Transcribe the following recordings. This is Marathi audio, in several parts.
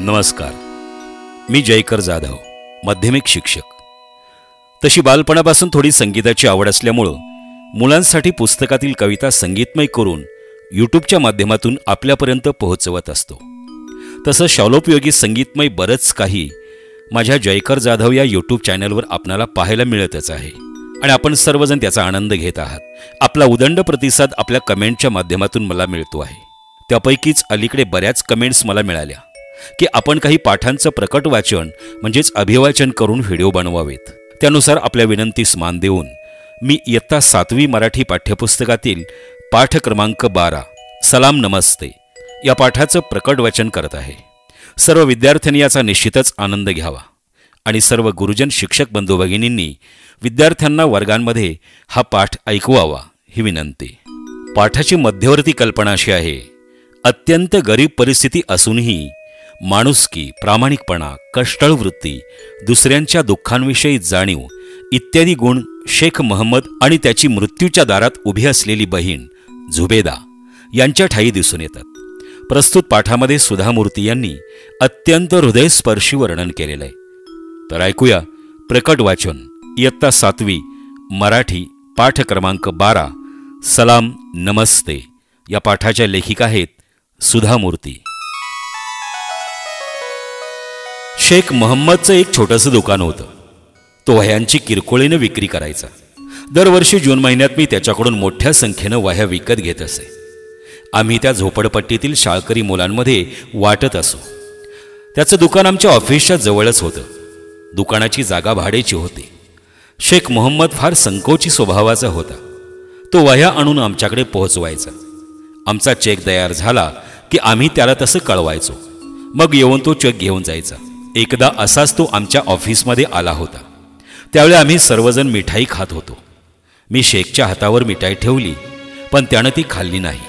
नमस्कार. मी जयकर जाधव, माध्यमिक शिक्षक. तशी बालपणापासून थोडी संगीताची आवड असल्यामुळं मुलांसाठी पुस्तकातील कविता संगीतमय करून यूट्यूबच्या माध्यमातून आपल्यापर्यंत पोहोचवत असतो. तसं शालोपयोगी संगीतमय बरंच काही माझ्या जयकर जाधव या यूट्यूब चॅनलवर आपणाला पाहायला मिळतच आहे आणि आपण सर्वजण त्याचा आनंद घेत आहात. आपला उदंड प्रतिसाद आपल्या कमेंटच्या माध्यमातून मला मिळतो आहे. त्यापैकीच अलीकडे बऱ्याच कमेंट्स मला मिळाल्या की आपण काही पाठांचं प्रकट वाचन म्हणजेच अभिवाचन करून व्हिडिओ बनवावेत. त्यानुसार आपल्या विनंतीस मान देऊन मी इयत्ता 7वी मराठी पाठ्यपुस्तकातील पाठ क्रमांक 12 सलाम नमस्ते या पाठाचं प्रकट वाचन करत आहे. सर्व विद्यार्थ्यांनी याचा निश्चितच आनंद घ्यावा आणि सर्व गुरुजन शिक्षक बंधू भगिनींनी विद्यार्थ्यांना वर्गांमध्ये हा पाठ ऐकवावा ही विनंती. पाठाची मध्यवर्ती कल्पना अशी आहे. अत्यंत गरीब परिस्थिती असूनही माणुसकी, प्रामाणिकपणा, कष्टाळू वृत्ती, दुसऱ्यांच्या दुःखांविषयी जाणीव इत्यादी गुण शेख महम्मद आणि त्याची मृत्यूच्या दारात उभी असलेली बहीण झुबेदा यांच्या ठायी दिसून येतात. प्रस्तुत पाठामध्ये सुधामूर्ती यांनी अत्यंत हृदयस्पर्शी वर्णन केलेलं आहे. तर ऐकूया प्रकट वाचन इयत्ता 7वी मराठी पाठ क्रमांक 12 सलाम नमस्ते या पाठाच्या लेखिका आहेत सुधामूर्ती. शेख महम्मदचं एक छोटंसं दुकान होतं. तो वह्यांची किरकोळीनं विक्री करायचा. दरवर्षी जून महिन्यात मी त्याच्याकडून मोठ्या संख्येनं वह्या विकत घेत असे. आम्ही त्या झोपडपट्टीतील शाळकरी मुलांमध्ये वाटत असो. त्याचं दुकान आमच्या ऑफिसच्या जवळच होतं. दुकानाची जागा भाड्याची होती. शेख महम्मद फार संकोची स्वभावाचा होता. तो वह्या आणून आमच्याकडे पोहोचवायचा. आमचा चेक तयार झाला की आम्ही त्याला तसं कळवायचो. मग येऊन तो चेक घेऊन जायचा. एकदा असाच तो आमच्या ऑफिसमध्ये आला होता. त्यावेळी आम्ही सर्वजण मिठाई खात होतो. मी शेखच्या हातावर मिठाई ठेवली, पण त्यानं ती खाल्ली नाही.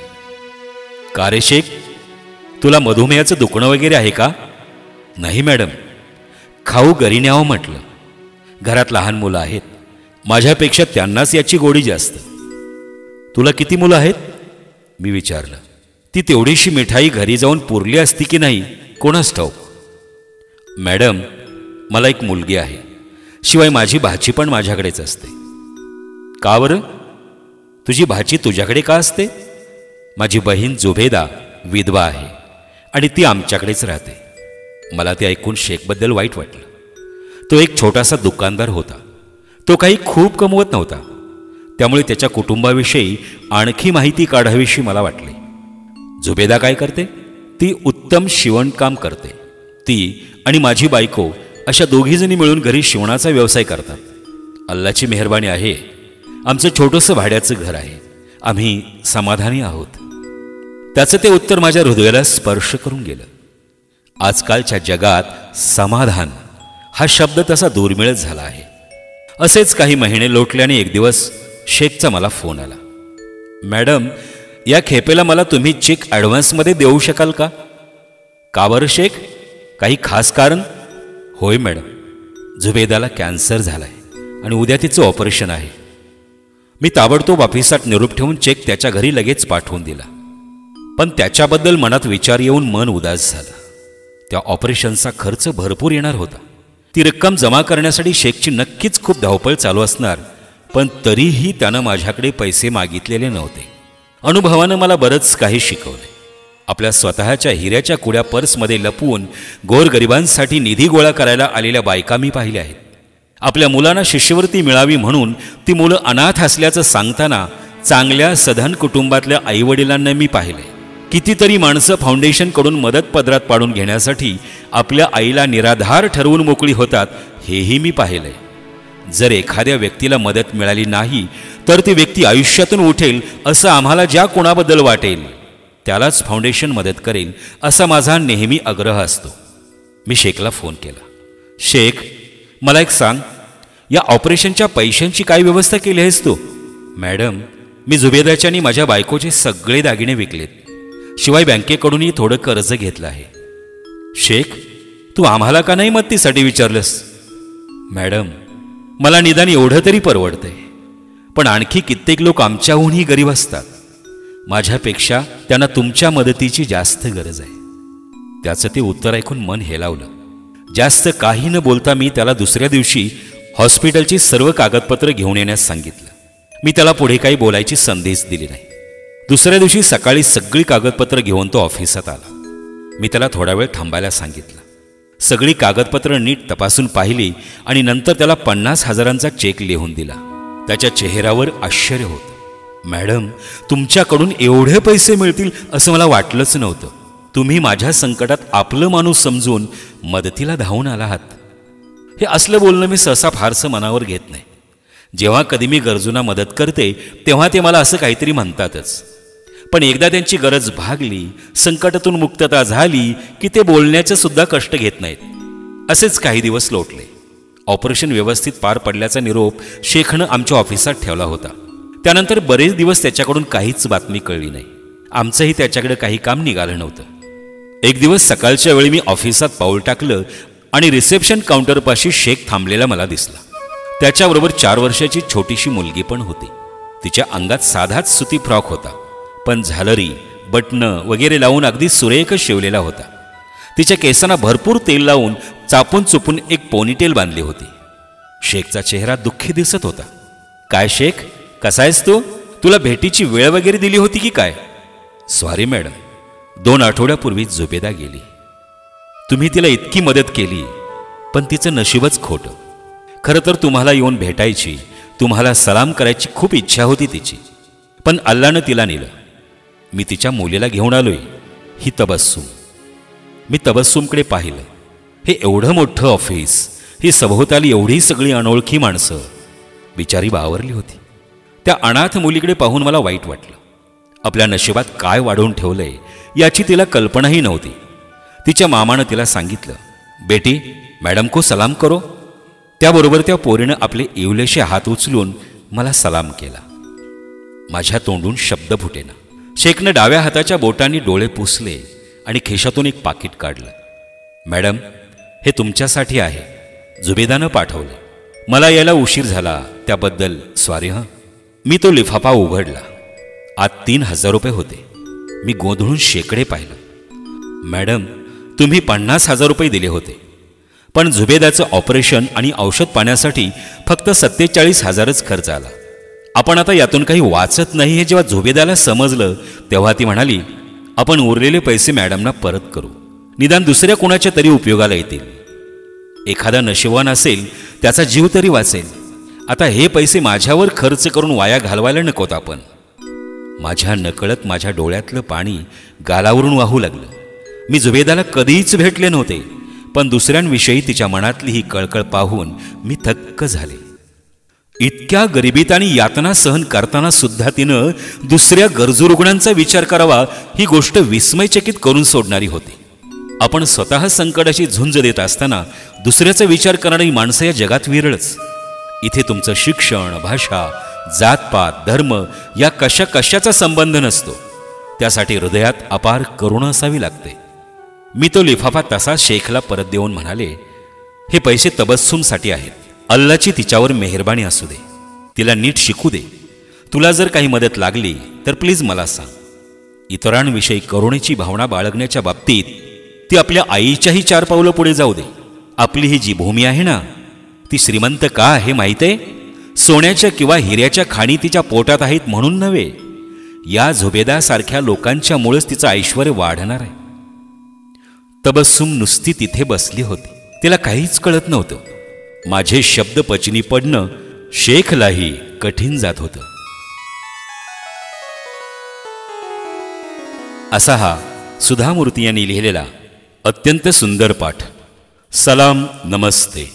का रे शेख, तुला मधुमेहाचं दुखणं वगैरे आहे का? नाही मॅडम, खाऊ घरी न्यावं म्हटलं. घरात लहान मुलं आहेत. माझ्यापेक्षा त्यांनाच याची गोडी जास्त. तुला किती मुलं आहेत? मी विचारलं. ती तेवढीशी मिठाई घरी जाऊन पुरली असती की नाही कोणास ठाऊक. मॅडम, मला एक मुलगी आहे. शिवाय माझी भाची पण माझ्याकडेच असते. का बरं? तुझी भाची तुझ्याकडे का असते? माझी बहीण जुबेदा विधवा आहे आणि ती आमच्याकडेच राहते. मला ते ऐकून शेखबद्दल वाईट वाटलं. तो एक छोटासा दुकानदार होता. तो काही खूप कमवत नव्हता. त्यामुळे त्याच्या कुटुंबाविषयी आणखी माहिती काढावीशी मला वाटली. जुबेदा काय करते? ती उत्तम शिवणकाम करते. ती आणि माझी बायको अशा दोघीजणी मिळून घरी शिवणाचा व्यवसाय करतात. अल्लाची मेहरबानी आहे. आमचं छोटंसं भाड्याचं घर आहे. आम्ही समाधानी आहोत. त्याचं ते उत्तर माझ्या हृदयाला स्पर्श करून गेलं. आजकालच्या जगात समाधान हा शब्द तसा दुर्मिळच झाला आहे. असेच काही महिने लोटल्याने एक दिवस शेखचा मला फोन आला. मॅडम, या खेपेला मला तुम्ही चेक ॲडव्हान्समध्ये देऊ शकाल का? का बरं शेख, काही खास कारण? होय मॅडम, जुबेदाला कॅन्सर झालाय आणि उद्या तिचं ऑपरेशन आहे. मी ताबडतोब ऑफिसात निरोप ठेवून चेक त्याच्या घरी लगेच पाठवून दिला. पण त्याच्याबद्दल मनात विचार येऊन मन उदास झालं. त्या ऑपरेशनचा खर्च भरपूर येणार होता. ती रक्कम जमा करण्यासाठी शेखची नक्कीच खूप धावपळ चालू असणार. पण तरीही त्यानं माझ्याकडे पैसे मागितलेले नव्हते. अनुभवानं मला बरंच काही शिकवले. आपल्या स्वतःच्या हिऱ्याच्या कुड्या पर्समध्ये लपवून गोरगरिबांसाठी निधी गोळा करायला आलेल्या बायका मी पाहिल्या आहेत. आपल्या मुलांना शिष्यवृत्ती मिळावी म्हणून ती मुलं अनाथ असल्याचं सांगताना चांगल्या सधन कुटुंबातल्या आईवडिलांना मी पाहिले. कितीतरी माणसं फाउंडेशनकडून मदत पदरात पाडून घेण्यासाठी आपल्या आईला निराधार ठरवून मोकळी होतात हेही मी पाहिले. जर एखाद्या व्यक्तीला मदत मिळाली नाही तर ती व्यक्ती आयुष्यातून उठेल असं आम्हाला ज्या कोणाबद्दल वाटेल त्यालाच फाउंडेशन मदत करेल असा माझा नेहमी आग्रह असतो. मी शेखला फोन केला. शेख, मला एक सांग, या ऑपरेशनच्या पैशांची काय व्यवस्था केली आहेस तू? मॅडम, मी जुबेदाच्या आणि माझ्या बायकोचे सगळे दागिने विकलेत. शिवाय बँकेकडूनही थोडं कर्ज घेतलं आहे. शेख, तू आम्हाला का नाही मदतीसाठी विचारलंस? मॅडम, मला निदान एवढं तरी परवडतंय. पण आणखी कित्येक लोक आमच्याहूनही गरीब असतात. माझ्यापेक्षा त्यांना तुमच्या मदतीची जास्त गरज आहे. त्याचं ते उत्तर ऐकून मन हेलावलं. जास्त काही न बोलता मी त्याला दुसऱ्या दिवशी हॉस्पिटलची सर्व कागदपत्र घेऊन येण्यास सांगितलं. मी त्याला पुढे काही बोलायची संधीच दिली नाही. दुसऱ्या दिवशी सकाळी सगळी कागदपत्र घेऊन तो ऑफिसात आला. मी त्याला थोडा वेळ थांबायला सांगितलं. सगळी कागदपत्र नीट तपासून पाहिली आणि नंतर त्याला 50,000चा चेक लिहून दिला. त्याच्या चेहऱ्यावर आश्चर्य होतं. मॅडम, तुमच्याकडून एवढे पैसे मिळतील असं मला वाटलंच नव्हतं. तुम्ही माझ्या संकटात आपलं माणूस समजून मदतीला धावून आला आहात. हे असलं बोलणं मी सहसा फारसं मनावर घेत नाही. जेव्हा कधी मी गरजूंना मदत करते तेव्हा ते मला असं काहीतरी म्हणतातच. पण एकदा त्यांची गरज भागली, संकटातून मुक्तता झाली की ते बोलण्याचं सुद्धा कष्ट घेत नाहीत. असेच काही दिवस लोटले. ऑपरेशन व्यवस्थित पार पडल्याचा निरोप शेखनं आमच्या ऑफिसात ठेवला होता. त्यानंतर बरेच दिवस त्याच्याकडून काहीच बातमी कळली नाही. आमचंही त्याच्याकडे काही काम निघालं नव्हतं. एक दिवस सकाळच्या वेळी मी ऑफिसात पाऊल टाकलं आणि रिसेप्शन काउंटरपाशी शेख थांबलेला मला दिसला. त्याच्याबरोबर 4 वर्षाची छोटीशी मुलगी पण होती. तिच्या अंगात साधाच सुती फ्रॉक होता, पण झालरी, बटणं वगैरे लावून अगदी सुरेख शिवलेला होता. तिच्या केसांना भरपूर तेल लावून चापून चुपून एक पोनीटेल बांधली होती. शेखचा चेहरा दुःखी दिसत होता. काय शेख, कसा आहेस तू? तुला भेटीची वेळ वगैरे दिली होती की काय? सॉरी मॅडम, 2 आठवड्यापूर्वी जुबेदा गेली. तुम्ही तिला इतकी मदत केली, पण तिचं नशीबच खोटं. खरं तर तुम्हाला येऊन भेटायची, तुम्हाला सलाम करायची खूप इच्छा होती तिची, पण अल्लानं तिला नेलं. मी तिच्या मुलीला घेऊन आलोय, ही तबस्सुम. मी तबस्सुमकडे पाहिलं. हे एवढं मोठं ऑफिस, ही सभोवताली एवढी सगळी अनोळखी माणसं. बिचारी बावरली होती. त्या अनाथ मुलीकडे पाहून मला वाईट वाटलं. आपल्या नशिबात काय वाढवून ठेवलंय याची तिला कल्पनाही नव्हती. तिच्या मामानं तिला सांगितलं, बेटी, मॅडम को सलाम करो. त्याबरोबर त्या पोरीनं आपले इवलेसे हात उचलून मला सलाम केला. माझ्या तोंडून शब्द फुटेना. शेखनं डाव्या हाताच्या बोटांनी डोळे पुसले आणि खिशातून एक पाकिट काढलं. मॅडम, हे तुमच्यासाठी आहे. जुबेदानं पाठवलं. मला यायला उशीर झाला त्याबद्दल सॉरी हं. मी तो लिफाफा उघडला. आत 3,000 रुपये होते. मी गोंधळून शेकडे पाहिलं. मॅडम, तुम्ही 50,000 रुपये दिले होते, पण जुबेदाचं ऑपरेशन आणि औषध पाण्यासाठी फक्त 47,000च खर्च आला. आपण आता यातून काही वाचत नाही हे जेव्हा जुबेदाला समजलं तेव्हा ती म्हणाली, आपण उरलेले पैसे मॅडमना परत करू, निदान दुसऱ्या कोणाच्या तरी उपयोगाला येतील. एखादा नशिबवान असेल, त्याचा जीव तरी वाचेल. आता हे पैसे माझ्यावर खर्च करून वाया घालवायला नकोत आपण. माझ्या नकळत माझ्या डोळ्यातलं पाणी गालावरून वाहू लागलं. मी जुबेदाला कधीच भेटले नव्हते, पण दुसऱ्यांविषयी तिच्या मनातली ही कळकळ पाहून मी थक्क झाले. इतक्या गरिबीत आणि यातना सहन करताना सुद्धा तिनं दुसऱ्या गरजू रुग्णांचा विचार करावा, ही गोष्ट विस्मयचकित करून सोडणारी होती. आपण स्वतः संकटाची झुंज देत असताना दुसऱ्याचा विचार करणारी माणसं या जगात विरळच. इथे तुमचं शिक्षण, भाषा, जातपात, धर्म या कशाचा संबंध नसतो. त्यासाठी हृदयात अपार करुणा असावी लागते. मी तो लिफाफा तसा शेखला परत देऊन म्हणाले, हे पैसे तबस्सुमसाठी आहेत. अल्लाची तिच्यावर मेहरबानी असू दे. तिला नीट शिकू दे. तुला जर काही मदत लागली तर प्लीज मला सांग. इतरांविषयी करुणेची भावना बाळगण्याच्या बाबतीत ती आपल्या आईच्याही 4 पावलं पुढे जाऊ दे. आपली ही जी भूमी आहे ना, ती श्रीमंत का आहे माहीत आहे? सोन्याच्या किंवा हिऱ्याच्या खाणी तिच्या पोटात आहेत म्हणून नव्हे. या झुबेदासारख्या लोकांच्यामुळेच तिचं ऐश्वर वाढणार आहे. तबस्सुम नुसती तिथे बसली होती. तिला काहीच कळत नव्हतं. माझे शब्द पचनी पडणं शेखलाही कठीण जात होतं. असा हा सुधा मूर्ती यांनी लिहिलेला अत्यंत सुंदर पाठ सलाम नमस्ते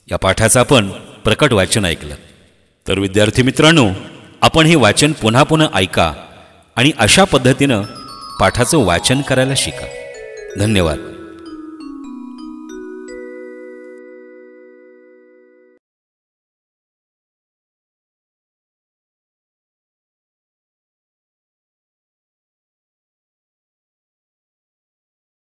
या पाठाचं आपण प्रकट वाचन ऐकलं. तर विद्यार्थी मित्रांनो, आपण हे वाचन पुन्हा पुन्हा ऐका आणि अशा पद्धतीनं पाठाचं वाचन करायला शिका. धन्यवाद.